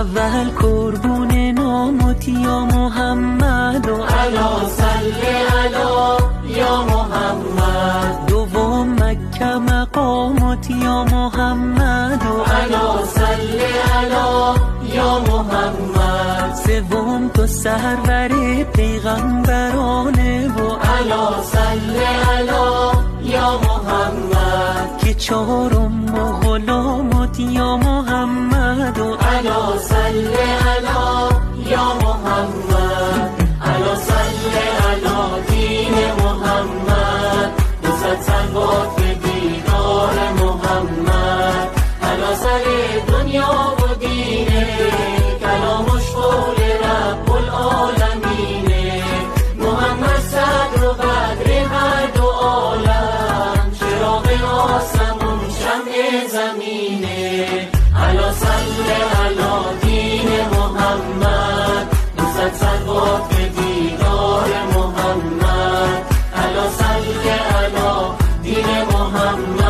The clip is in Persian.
اول قربون نامت یا محمد و علا صلی علا یا محمد. دوم مکه مقامت یا محمد و علا صلی علا یا محمد. سوم تو سرور پیغمبرانه و علا صلی علا یا محمد. که چهارم و غلامت یا محمد و علا صلی علا یا محمد. علا صلی علا دین محمد. دوست صلوات به دیدار محمد. علا سر دنیا و دینه کلامش قول رب العالمینه. محمد صدر و قدر هر دو عالم. چراغ آسمون شمع زمینه. علا صلی علا دین محمد. دوست صلوات به دیدار محمد. علا صلی علا دین محمد.